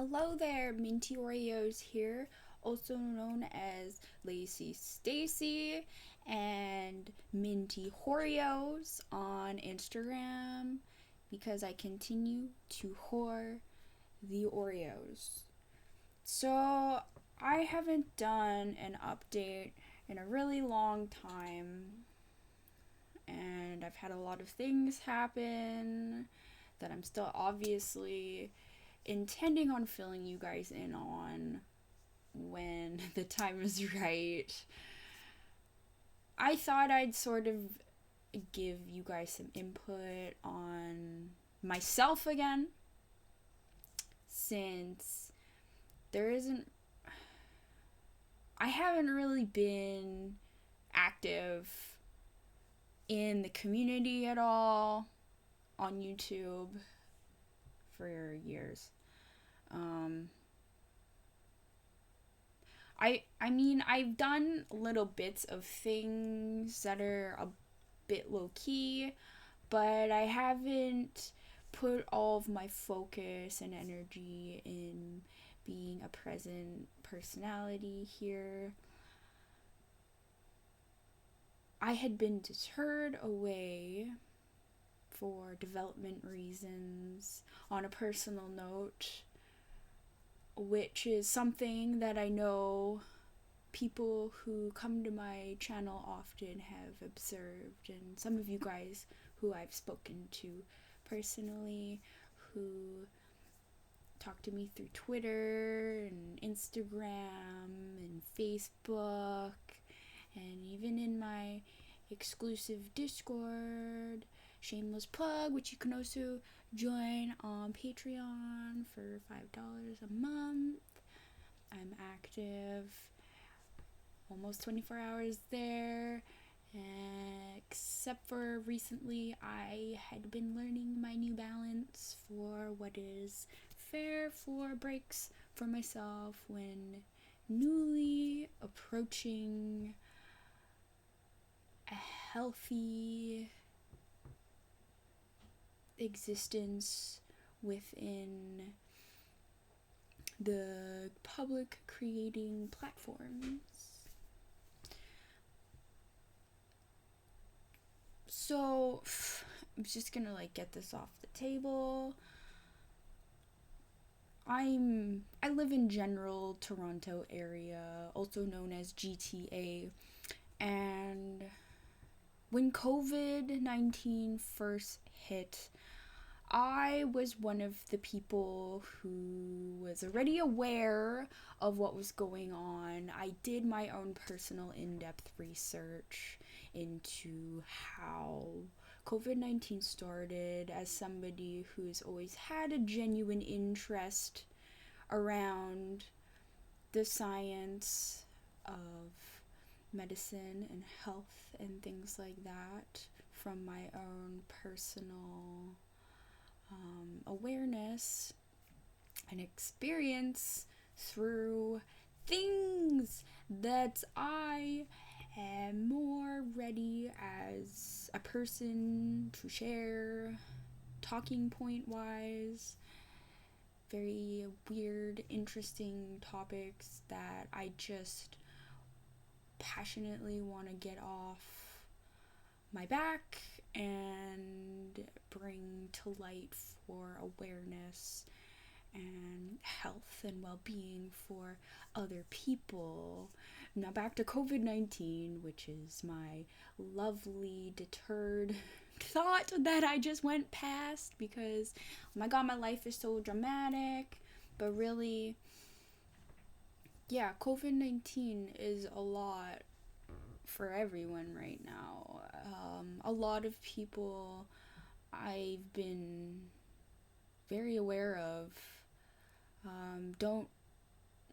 Hello there, Mintyoreos here, also known as lacceystaecey and Mintyoreos on Instagram because I continue to whore the Oreos. So, I haven't done an update in a really long time, and I've had a lot of things happen that I'm still obviously intending on filling you guys in on when the time is right. I thought I'd sort of give you guys some input on myself again, since there isn't I haven't really been active in the community at all on YouTube for years. Um, I mean, I've done little bits of things that are a bit low key, but I haven't put all of my focus and energy in being a present personality here. I had been deterred away for development reasons on a personal note, which is something that I know people who come to my channel often have observed, and some of you guys who I've spoken to personally, who talk to me through Twitter and Instagram and Facebook, and even in my exclusive Discord, shameless plug, which you can also join on Patreon for $5 a month. I'm active almost 24 hours there, except for recently I had been learning my new balance for what is fair for breaks for myself when newly approaching a healthy existence within the public creating platforms. So I'm just gonna get this off the table. I live in general Toronto area, also known as GTA, and when COVID-19 first hit, I was one of the people who was already aware of what was going on. I did my own personal in-depth research into how COVID-19 started, as somebody who's always had a genuine interest around the science of medicine and health and things like that from my own personal awareness and experience through things that I am more ready as a person to share, talking point wise, very weird, interesting topics that I just passionately want to get off my back and bring to light for awareness and health and well-being for other people. Now back to COVID-19, which is my lovely deterred thought that I just went past because, oh my god, my life is so dramatic. But really, yeah, COVID-19 is a lot for everyone right now. A lot of people I've been very aware of don't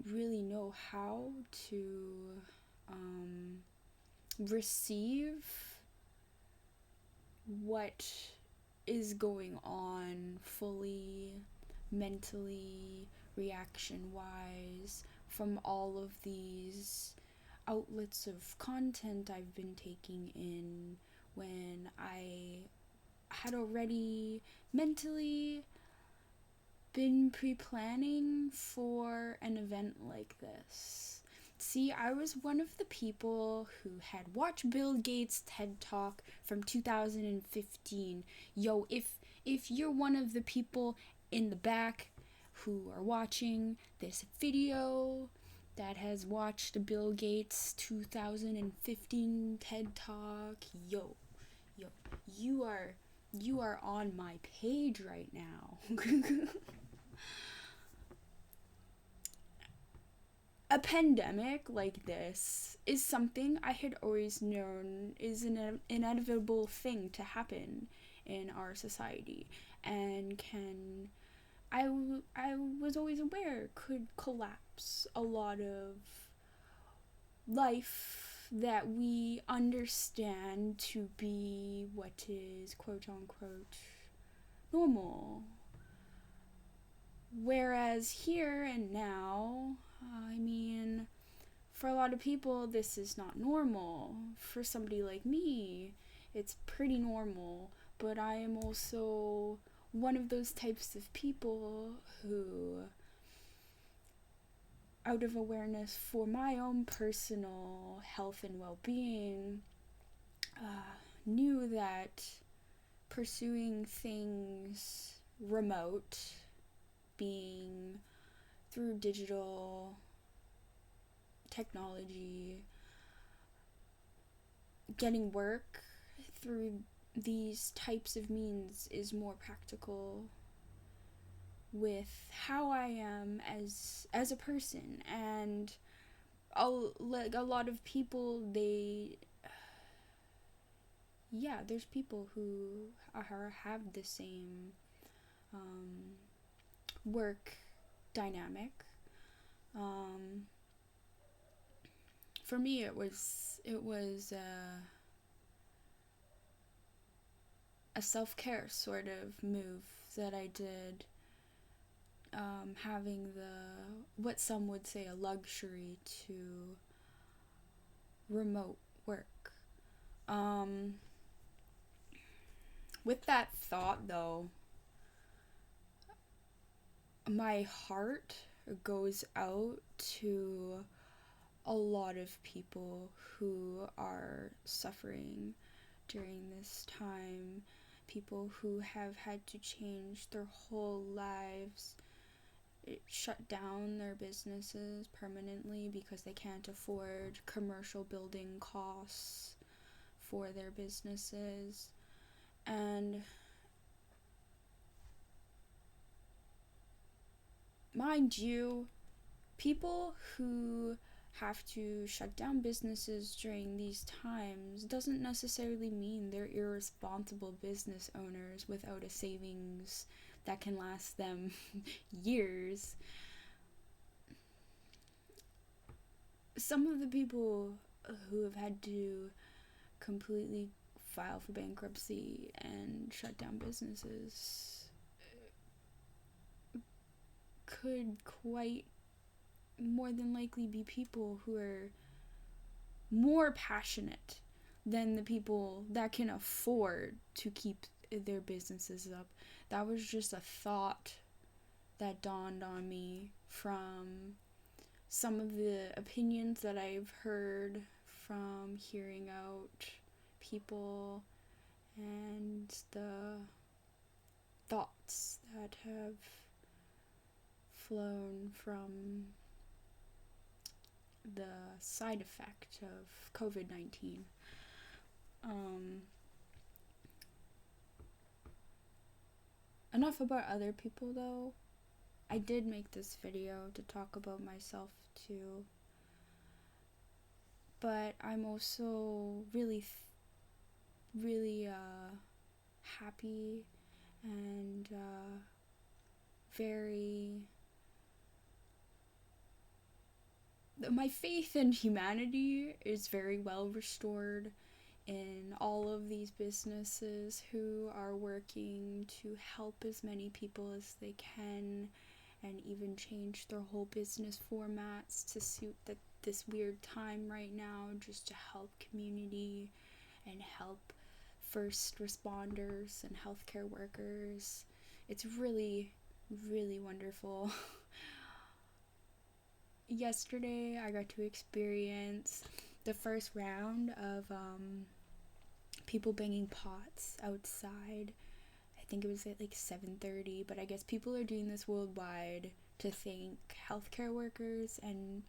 really know how to receive what is going on fully, mentally, reaction wise, from all of these outlets of content I've been taking in, when I had already mentally been pre-planning for an event like this. See, I was one of the people who had watched Bill Gates' TED Talk from 2015. Yo, if you're one of the people in the back who are watching this video that has watched Bill Gates' 2015 TED Talk, yo, you are on my page right now. A pandemic like this is something I had always known is an inevitable thing to happen in our society, and I was always aware could collapse a lot of life that we understand to be what is quote unquote normal. Whereas here and now, I mean, for a lot of people, this is not normal. For somebody like me, it's pretty normal. But I am also one of those types of people who, out of awareness for my own personal health and well-being, knew that pursuing things remote, being through digital technology, getting work through these types of means is more practical with how I am as a person. And a lot of people, there's people who have the same work dynamic. For me, it was a self-care sort of move that I did, having what some would say a luxury to remote work. With that thought, though, my heart goes out to a lot of people who are suffering during this time, people who have had to change their whole lives, shut down their businesses permanently because they can't afford commercial building costs for their businesses. And mind you, people who have to shut down businesses during these times doesn't necessarily mean they're irresponsible business owners without a savings that can last them years. Some of the people who have had to completely file for bankruptcy and shut down businesses could quite more than likely be people who are more passionate than the people that can afford to keep their businesses up. That was just a thought that dawned on me from some of the opinions that I've heard from hearing out people and the thoughts that have flown from the side effect of COVID-19. Enough about other people, though. I did make this video to talk about myself too, but I'm also really happy and my faith in humanity is very well restored in all of these businesses who are working to help as many people as they can, and even change their whole business formats to suit this weird time right now, just to help community and help first responders and healthcare workers. It's really really wonderful. Yesterday, I got to experience the first round of people banging pots outside. I think it was at like 7:30, but I guess people are doing this worldwide to thank healthcare workers and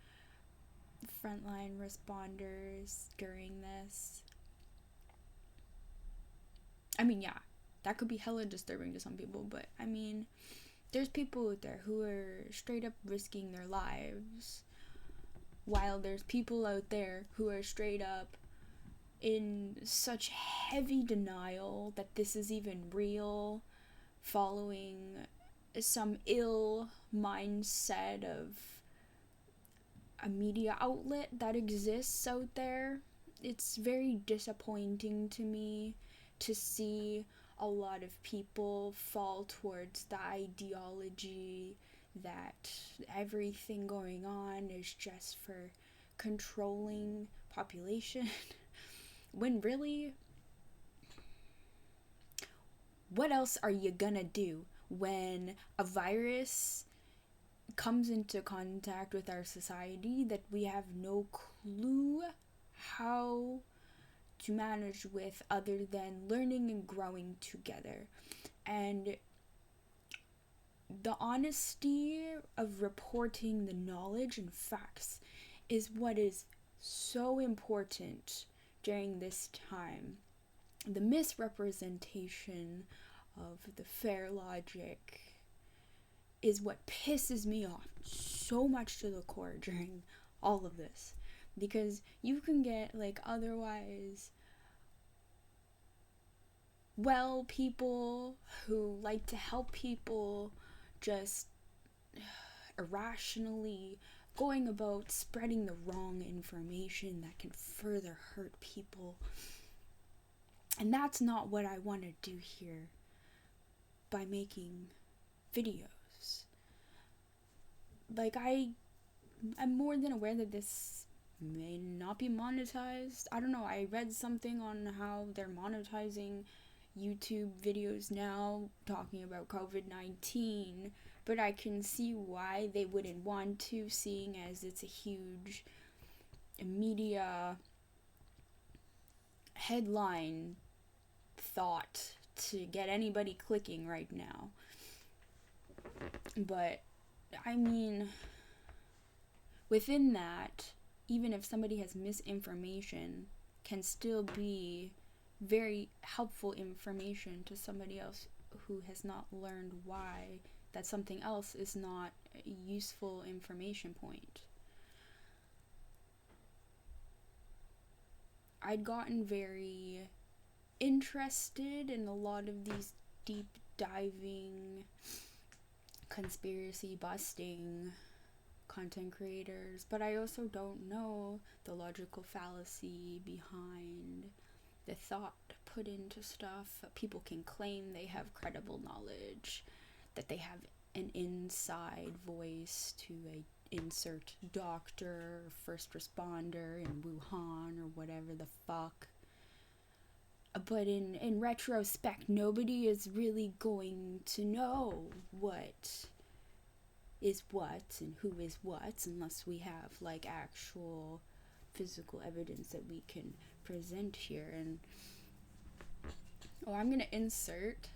frontline responders during this. I mean, yeah, that could be hella disturbing to some people, but I mean, there's people out there who are straight up risking their lives, while there's people out there who are straight up in such heavy denial that this is even real, following some ill mindset of a media outlet that exists out there. It's very disappointing to me to see a lot of people fall towards the ideology that everything going on is just for controlling population when really, what else are you gonna do when a virus comes into contact with our society that we have no clue how to manage with other than learning and growing together? And the honesty of reporting the knowledge and facts is what is so important during this time. The misrepresentation of the fair logic is what pisses me off so much to the core during all of this, because you can get like otherwise well people who like to help people just irrationally going about spreading the wrong information that can further hurt people. And that's not what I want to do here by making videos. Like, I'm more than aware that this may not be monetized. I don't know, I read something on how they're monetizing YouTube videos now talking about COVID-19, but I can see why they wouldn't want to, seeing as it's a huge media headline thought to get anybody clicking right now. But I mean, within that, even if somebody has misinformation, can still be very helpful information to somebody else who has not learned why that something else is not a useful information point. I'd gotten very interested in a lot of these deep diving, conspiracy busting content creators, but I also don't know the logical fallacy behind the thought put into stuff. People can claim they have credible knowledge, that they have an inside voice to a insert doctor or first responder in Wuhan or whatever the fuck. But in retrospect, nobody is really going to know what is what and who is what unless we have like actual physical evidence that we can present here. And I'm gonna insert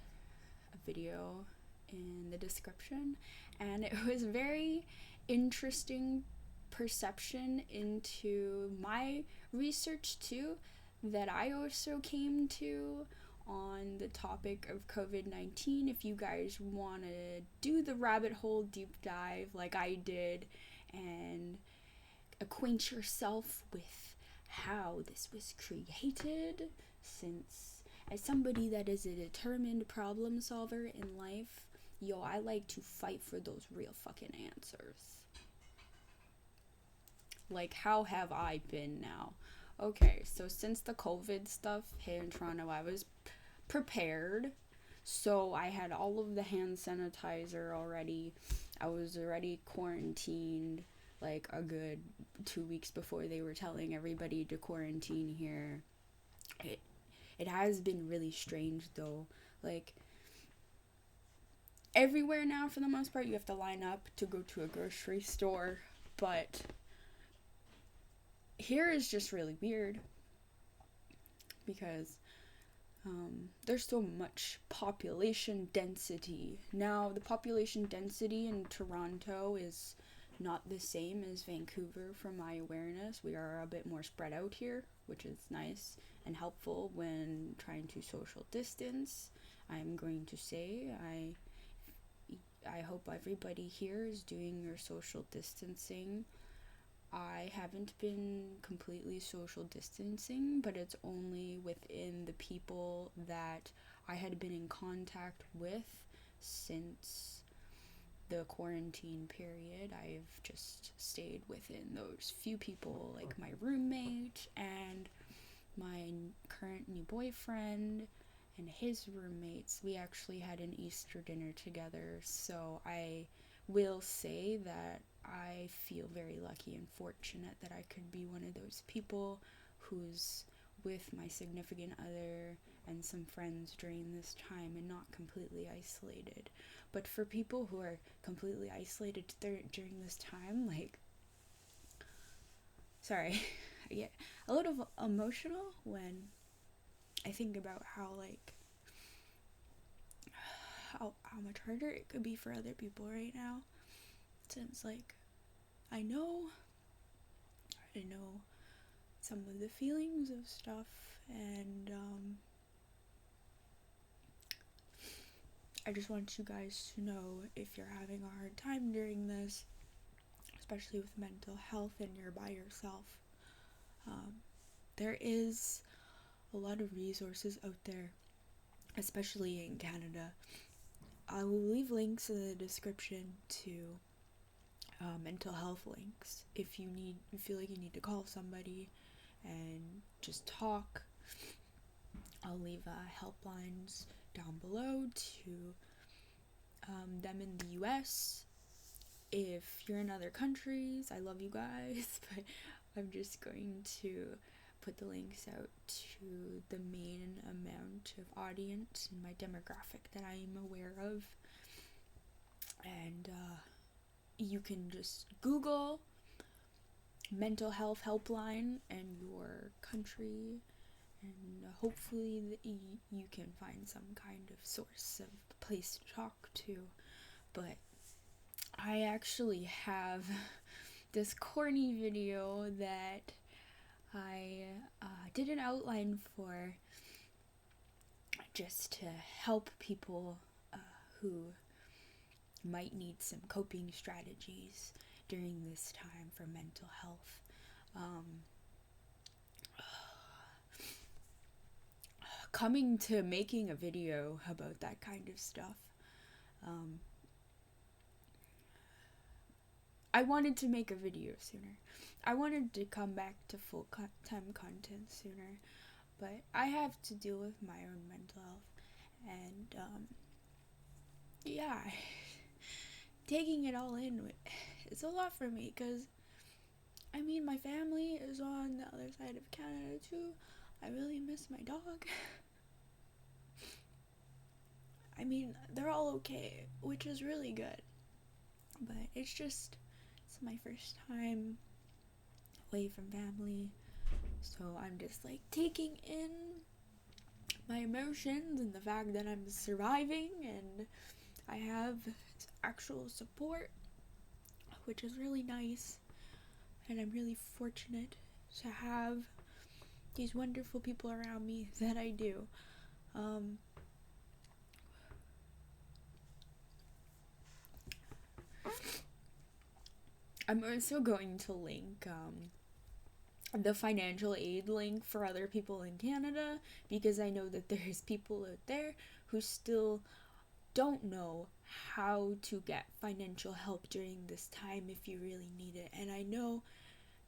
a video in the description, and it was very interesting perception into my research too that I also came to on the topic of COVID-19. If you guys want to do the rabbit hole deep dive like I did and acquaint yourself with how this was created, since as somebody that is a determined problem solver in life, I like to fight for those real fucking answers. Like, how have I been now? Okay, so since the COVID stuff hit in Toronto, I was prepared. So I had all of the hand sanitizer already. I was already quarantined like a good 2 weeks before they were telling everybody to quarantine here. It has been really strange though. Like, everywhere now for the most part. You have to line up to go to a grocery store, but here is just really weird because there's so much population density. Now, the population density in Toronto is not the same as Vancouver from my awareness. We are a bit more spread out here, which is nice and helpful when trying to social distance. I'm going to say I hope everybody here is doing your social distancing. I haven't been completely social distancing, but it's only within the people that I had been in contact with since the quarantine period. I've just stayed within those few people, like my roommate and my current new boyfriend and his roommates. We actually had an Easter dinner together, so I will say that I feel very lucky and fortunate that I could be one of those people who's with my significant other and some friends during this time and not completely isolated. But for people who are completely isolated during this time, like, sorry, I get a little emotional when I think about how, like, how much harder it could be for other people right now, since, like, I know some of the feelings of stuff, and I just want you guys to know, if you're having a hard time during this, especially with mental health and you're by yourself, there is a lot of resources out there, especially in Canada. I will leave links in the description to mental health links if you feel like you need to call somebody and just talk. I'll leave helplines down below to them in the US. If you're in other countries, I love you guys, but I'm just going to put the links out to the main amount of audience and my demographic that I am aware of. And you can just Google mental health helpline in your country, and hopefully you can find some kind of source of place to talk to. But I actually have this corny video that I did an outline for, just to help people who might need some coping strategies during this time for mental health. Coming to making a video about that kind of stuff, I wanted to make a video sooner. I wanted to come back to full-time content sooner, but I have to deal with my own mental health, and yeah, taking it all in, it's a lot for me, because I mean, my family is on the other side of Canada too. I really miss my dog. I mean, they're all okay, which is really good, but it's my first time away from family, so I'm just like taking in my emotions and the fact that I'm surviving and I have actual support, which is really nice, and I'm really fortunate to have these wonderful people around me that I do. I'm also going to link the financial aid link for other people in Canada, because I know that there's people out there who still don't know how to get financial help during this time if you really need it. And I know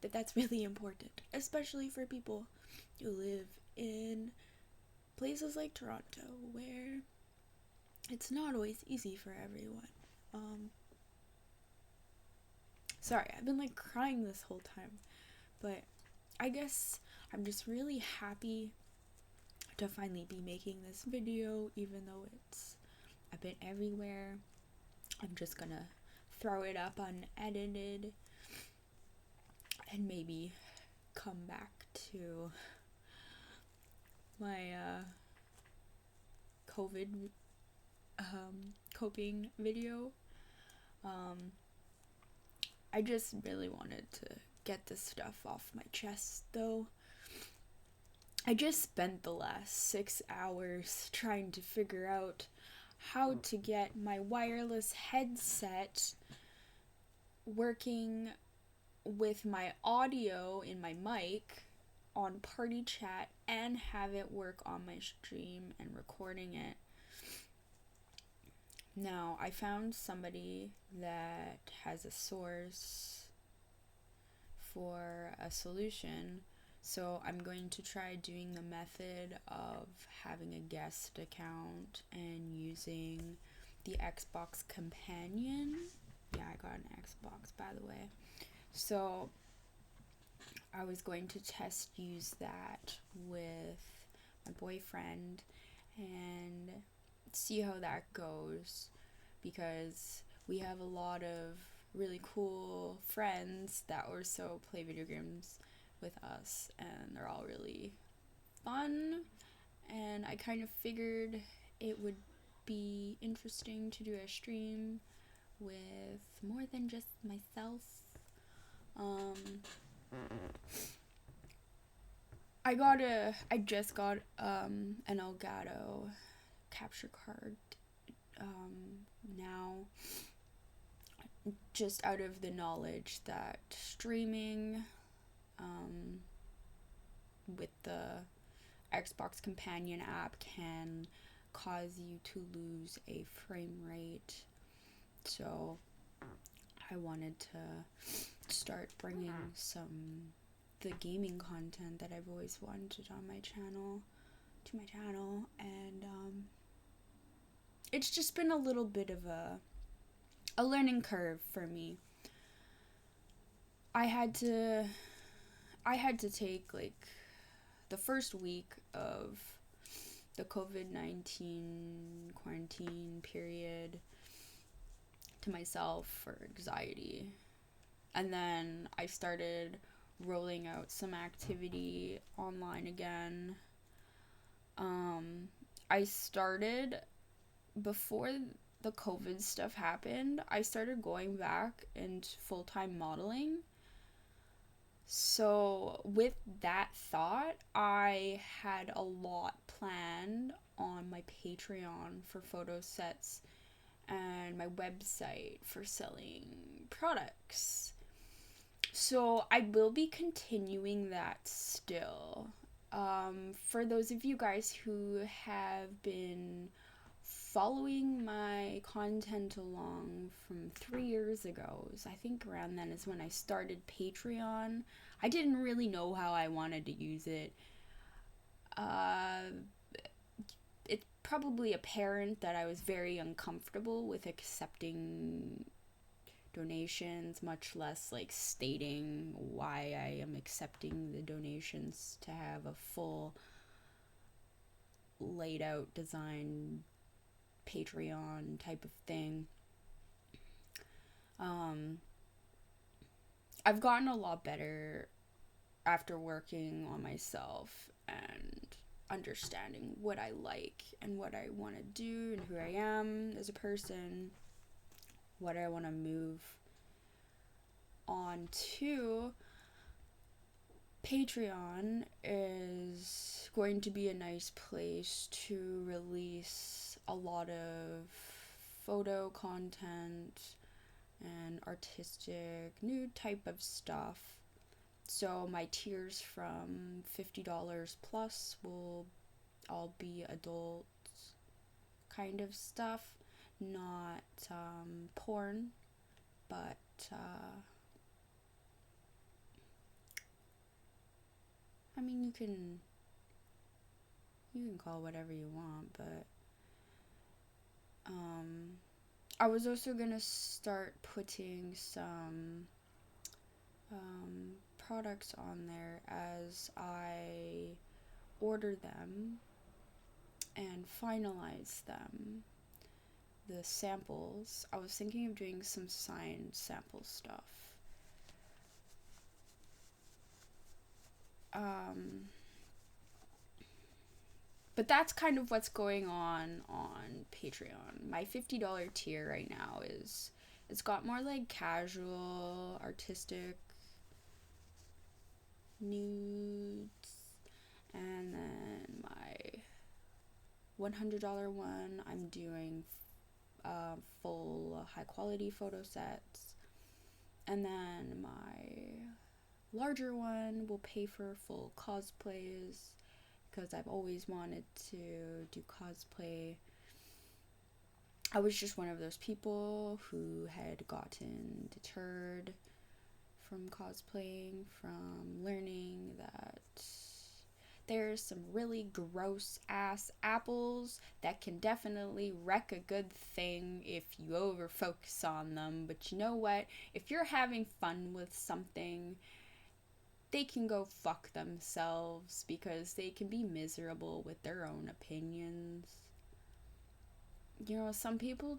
that that's really important, especially for people who live in places like Toronto, where it's not always easy for everyone. Sorry, I've been like crying this whole time, but I guess I'm just really happy to finally be making this video, even though it's a bit everywhere. I'm just gonna throw it up unedited and maybe come back to my COVID coping video. I just really wanted to get this stuff off my chest, though. I just spent the last 6 hours trying to figure out how to get my wireless headset working with my audio in my mic on party chat and have it work on my stream and recording it. Now, I found somebody that has a source for a solution, so I'm going to try doing the method of having a guest account and using the Xbox Companion. Yeah, I got an Xbox, by the way. So I was going to use that with my boyfriend and see how that goes, because we have a lot of really cool friends that also play video games with us, and they're all really fun, and I kind of figured it would be interesting to do a stream with more than just myself. I just got an Elgato capture card now, just out of the knowledge that streaming with the Xbox Companion app can cause you to lose a frame rate. So I wanted to start bringing the gaming content that I've always wanted on my channel to my channel, and it's just been a little bit of a learning curve for me. I had to take like the first week of the COVID-19 quarantine period to myself for anxiety. And then I started rolling out some activity online again. I started, before the COVID stuff happened, I started going back into full-time modeling. So with that thought, I had a lot planned on my Patreon for photo sets and my website for selling products. So I will be continuing that still. For those of you guys who have been following my content along from 3 years ago, so I think around then is when I started Patreon. I didn't really know how I wanted to use it. It's probably apparent that I was very uncomfortable with accepting donations, much less like stating why I am accepting the donations to have a full laid out design Patreon type of thing. I've gotten a lot better after working on myself and understanding what I like and what I want to do and who I am as a person, what I want to move on to. Patreon is going to be a nice place to release a lot of photo content and artistic new type of stuff. So my tiers from $50 plus will all be adult kind of stuff, not porn, but I mean, you can call whatever you want, but I was also gonna start putting some products on there as I order them and finalize them. the samples, I was thinking of doing some signed sample stuff. But that's kind of what's going on Patreon. My $50 tier right now it's got more like casual, artistic nudes, and then my $100 one, I'm doing full high quality photo sets, and then my larger one will pay for full cosplays because I've always wanted to do cosplay. I was just one of those people who had gotten deterred from cosplaying, from learning that there's some really gross ass apples that can definitely wreck a good thing if you over focus on them. But you know what? If you're having fun with something, they can go fuck themselves because they can be miserable with their own opinions. You know, some people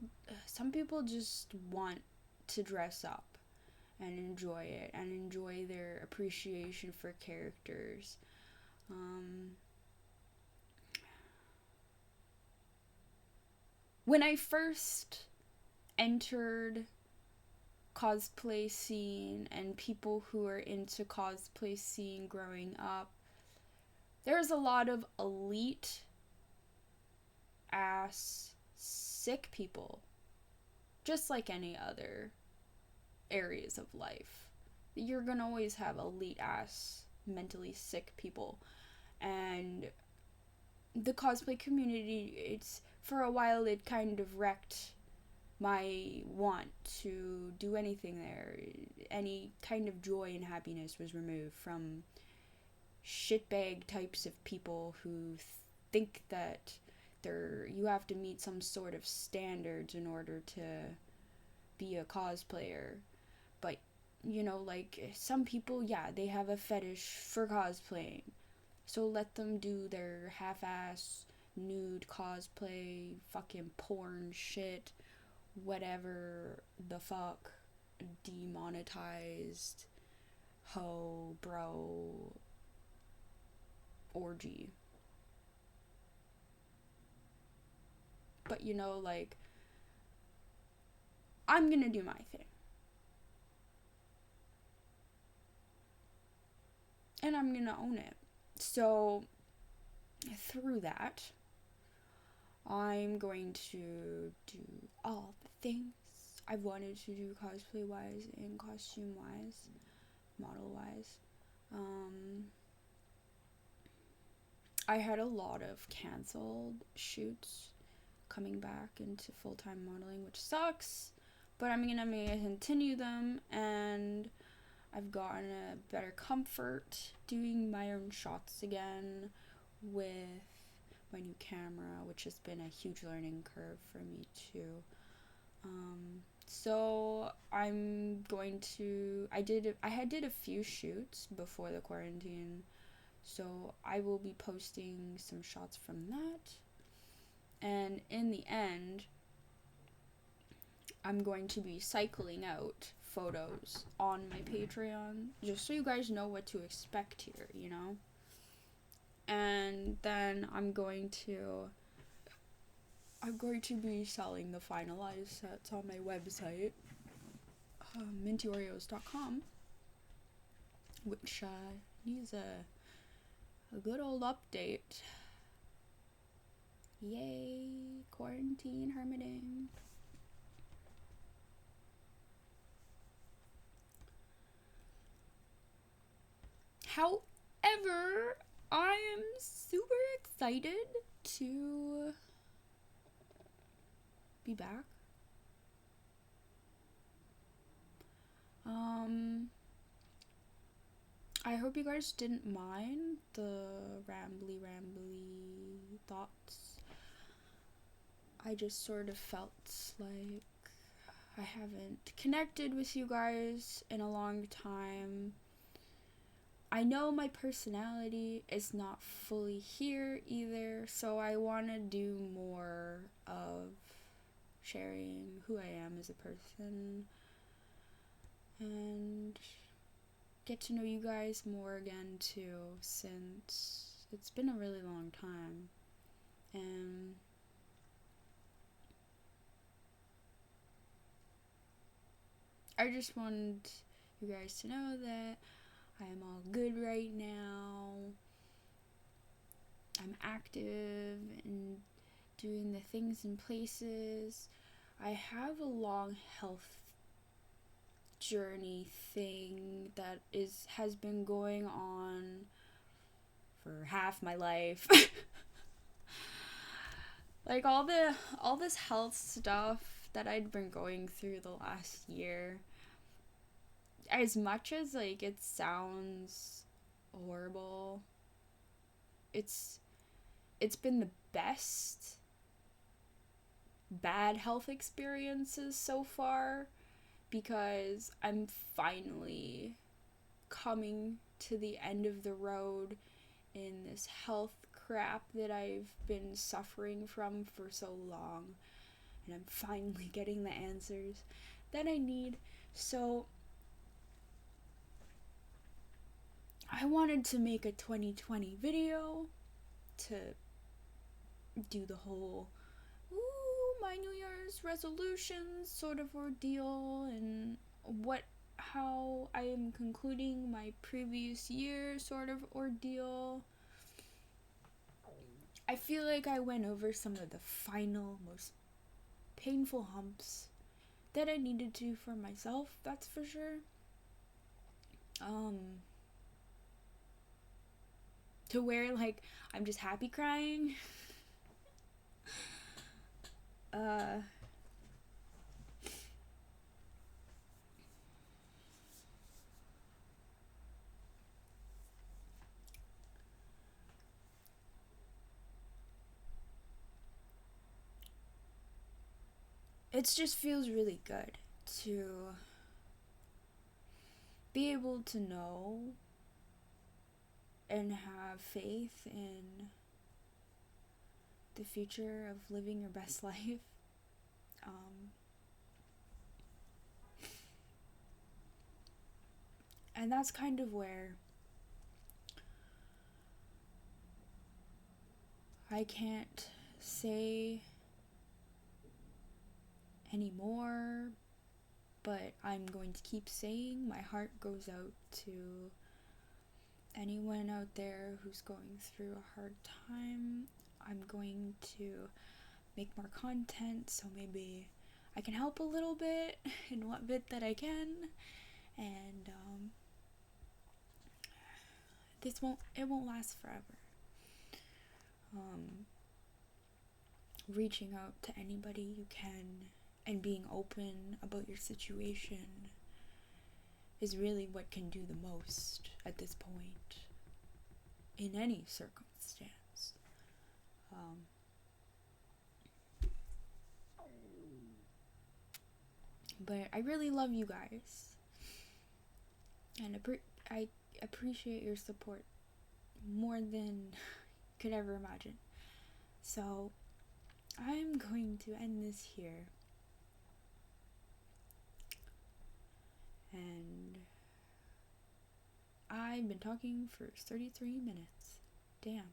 just want to dress up and enjoy it and enjoy their appreciation for characters. When I first entered cosplay scene and people who are into cosplay scene growing up, there's a lot of elite ass sick people, just like any other areas of life. You're gonna always have elite ass mentally sick people, and the cosplay community, it's for a while it kind of wrecked my want to do anything there. Any kind of joy and happiness was removed from shitbag types of people who think that you have to meet some sort of standards in order to be a cosplayer. But you know, like some people, yeah, they have a fetish for cosplaying, so let them do their half-ass nude cosplay, fucking porn shit, whatever the fuck, demonetized ho bro orgy. But you know, like, I'm gonna do my thing, and I'm gonna own it. So through that, I'm going to do all the things I've wanted to do cosplay wise and costume wise, model wise. I had a lot of canceled shoots coming back into full-time modeling, which sucks, but I'm gonna continue them, and I've gotten a better comfort doing my own shots again with my new camera, which has been a huge learning curve for me too. So I'm going to, I did a few shoots before the quarantine, so I will be posting some shots from that. And in the end, I'm going to be cycling out photos on my Patreon, just so you guys know what to expect here, you know? And then I'm going to be selling the finalized sets on my website, Mintyoreos.com, which needs a good old update. Yay, quarantine hermiting. However, I am super excited to be back. I hope you guys didn't mind the rambly thoughts. I just sort of felt like I haven't connected with you guys in a long time. I know my personality is not fully here either, so I want to do more of sharing who I am as a person, and get to know you guys more again too, since it's been a really long time. And I just want you guys to know that I am all good right now. I'm active and doing the things and places. I have a long health journey thing that has been going on for half my life. Like all this health stuff that I'd been going through the last year, as much as like it sounds horrible, it's been the best bad health experiences so far, because I'm finally coming to the end of the road in this health crap that I've been suffering from for so long, and I'm finally getting the answers that I need. So I wanted to make a 2020 video to do the whole my New Year's resolutions sort of ordeal, and how I am concluding my previous year sort of ordeal. I feel like I went over some of the final, most painful humps that I needed to for myself, that's for sure. To where like I'm just happy crying. It just feels really good to be able to know and have faith in the future of living your best life. And that's kind of where I can't say anymore, but I'm going to keep saying. My heart goes out to anyone out there who's going through a hard time. I'm going to make more content, so maybe I can help a little bit in what bit that I can. And it won't last forever. Reaching out to anybody you can and being open about your situation is really what can do the most at this point in any circumstance. But I really love you guys, and I appreciate your support more than you could ever imagine. So I'm going to end this here, and I've been talking for 33 minutes. Damn.